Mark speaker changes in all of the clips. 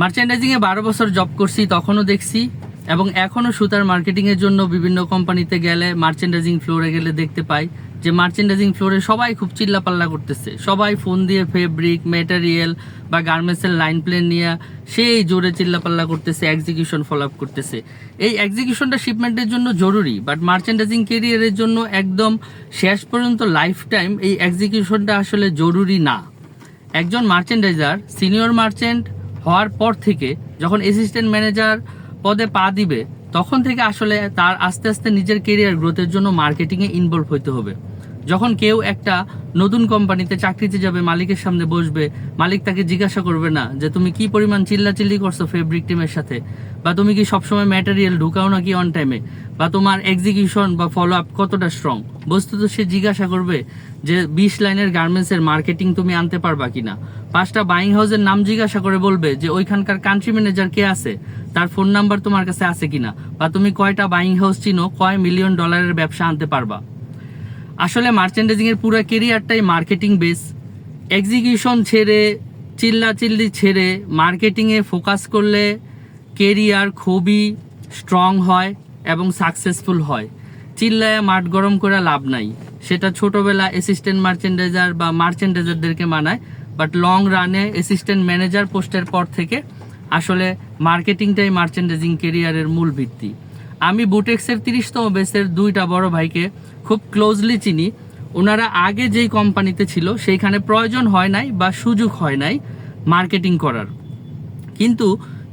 Speaker 1: মার্চেন্ডাইজিংয়ে 12 বছর জব করছি, তখনও দেখছি এবং এখনও সুতার মার্কেটিংয়ের জন্য বিভিন্ন কোম্পানিতে গেলে, মার্চেন্ডাইজিং ফ্লোরে গেলে দেখতে পাই যে মার্চেন্ডাইজিং ফ্লোরে সবাই খুব চিল্লাপাল্লা করতেছে। সবাই ফোন দিয়ে ফেব্রিক, ম্যাটেরিয়াল বা গার্মেন্টসের লাইন প্লেন নিয়ে সেই জোরে চিল্লাপাল্লা করতেছে, এক্সিকিউশন ফলো আপ করতেছে। এই এক্সিকিউশনটা শিপমেন্টের জন্য জরুরি, বাট মার্চেন্ডাইজিং কেরিয়ারের জন্য একদম শেষ পর্যন্ত লাইফ টাইম এই এক্সিকিউশনটা আসলে জরুরি না। একজন মার্চেন্ডাইজার সিনিয়র মার্চেন্ট হওয়ার পর থেকে যখন অ্যাসিস্ট্যান্ট ম্যানেজার পদে পা দিবে, তখন থেকে আসলে তার আস্তে আস্তে নিজের কেরিয়ার গ্রোথের জন্য মার্কেটিংয়ে ইনভলভ হতে হবে। যখন কেউ একটা নতুন কোম্পানিতে চাকরিতে যাবে, মালিকের সামনে বসবে, মালিক তাকে জিজ্ঞাসা করবে না যে তুমি কি পরিমাণ চিল্লাচিল্লি করছো ফেব্রিক টিমের সাথে, বা তুমি কি সবসময় ম্যাটেরিয়াল ঢুকাও নাকি অন টাইমে, বা তোমার এক্সিকিউশন বা ফলো আপ কতটা স্ট্রং। বস্তুত সে জিজ্ঞাসা করবে যে 20 লাইনের গার্মেন্টসের মার্কেটিং তুমি আনতে পারবা কিনা। 5টা বাইং হাউসের নাম জিজ্ঞাসা করে বলবে যে ওইখানকার কান্ট্রি ম্যানেজার কে আছে, তার ফোন নাম্বার তোমার কাছে আছে কিনা, বা তুমি কয়টা বাইং হাউস চিনো, কয় মিলিয়ন ডলারের ব্যবসা আনতে পারবা। আসলে মার্চেন্ডাইজিংয়ের পুরো কেরিয়ারটাই মার্কেটিং বেস। এক্সিকিউশন ছেড়ে, চিল্লাচিল্লি ছেড়ে মার্কেটিংয়ে ফোকাস করলে কেরিয়ার খুবই স্ট্রং হয় এবং সাকসেসফুল হয়। চিল্লায় মাঠ গরম করে লাভ নাই। সেটা ছোটবেলা অ্যাসিস্ট্যান্ট মার্চেন্ডাইজার বা মার্চেন্ডাইজারদেরকে মানায়, বাট লং রানে অ্যাসিস্ট্যান্ট ম্যানেজার পোস্টের পর থেকে আসলে মার্কেটিংটাই মার্চেন্ডাইজিং কেরিয়ারের মূল ভিত্তি। আমি বুটেক্সের 30তম বেসের 2টা বড় ভাইকে খুব ক্লোজলি চিনি। ওনারা আগে যেই কোম্পানিতে ছিল সেইখানে প্রয়োজন হয় নাই বা সুযোগ হয় নাই মার্কেটিং করার, কিন্তু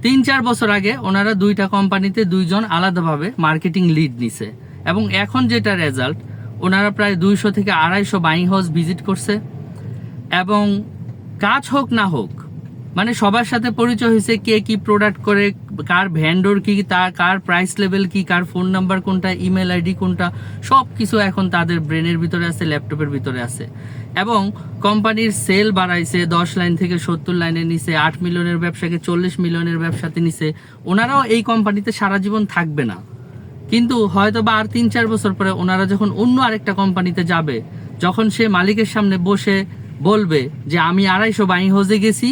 Speaker 1: 3-4 বছর আগে ওনারা 2টা কোম্পানিতে 2জন আলাদাভাবে মার্কেটিং লিড নিছে এবং এখন যেটা রেজাল্ট, ওনারা প্রায় 200 থেকে 250 বাইং হাউস ভিজিট করছে এবং কাজ হোক না হোক মানে সবার সাথে পরিচয় হয়েছে, কে কি প্রোডাক্ট করে, কার ভ্যান্ডর কি, তার কার প্রাইস লেভেল কি, কার ফোন নাম্বার কোনটা, ইমেল আইডি কোনটা, সব কিছু এখন তাদের ব্রেনের ভিতরে আছে, ল্যাপটপের ভিতরে আছে। এবং কোম্পানির সেল বাড়াইছে, 10 লাইন থেকে 70 লাইনে নিছে, 8 মিলিয়নের ব্যবসাকে 40 মিলিয়নের ব্যবসাতে নিছে। ওনারাও এই কোম্পানিতে সারা জীবন থাকবে না, কিন্তু হয়তো বা আর 3-4 বছর পরে ওনারা যখন অন্য আরেকটা কোম্পানিতে যাবে, যখন সে মালিকের সামনে বসে বলবে যে আমি 250 বাইং হাউসে গেছি,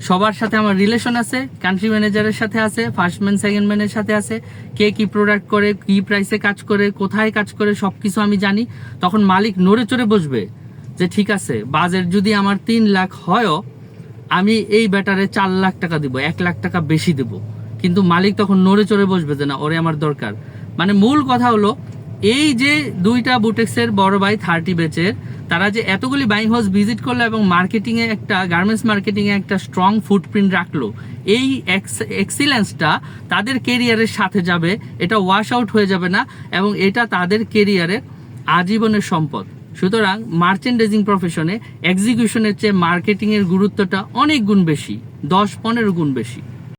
Speaker 1: সবার সাথে আমার রিলেশন আছে, কান্ট্রি ম্যানেজারের সাথে আছে, ফার্স্ট ম্যান সেকেন্ড ম্যানের সাথে আছে, কে কি প্রোডাক্ট করে, কি প্রাইসে কাজ করে, কোথায় কাজ করে, সব কিছু আমি জানি, তখন মালিক নড়ে চড়ে বসবে যে ঠিক আছে, বাজেট যদি আমার 3 লাখ হয়ও আমি এই ব্যাটারে 4 লাখ টাকা দিব, 1 লাখ টাকা বেশি দেব। কিন্তু মালিক তখন নড়ে চড়ে বসবে যে না, ওরে আমার দরকার। মানে মূল কথা হলো এই যে 2টা বুটেক্সের বড় ভাই 30 ব্যাচের, তারা যে এতগুলি বাইং হাউস ভিজিট করলো এবং মার্কেটিংয়ে একটা, গার্মেন্টস মার্কেটিংয়ে একটা স্ট্রং ফুটপ্রিন্ট রাখলো, এই এক্সিলেন্সটা তাদের কেরিয়ারের সাথে যাবে, এটা ওয়াশ আউট হয়ে যাবে না এবং এটা তাদের কেরিয়ারের আজীবনের সম্পদ। সুতরাং মার্চেন্ডাইজিং প্রফেশনে এক্সিকিউশনের চেয়ে মার্কেটিংয়ের গুরুত্বটা অনেক গুণ বেশি, 10-15 গুণ বেশি।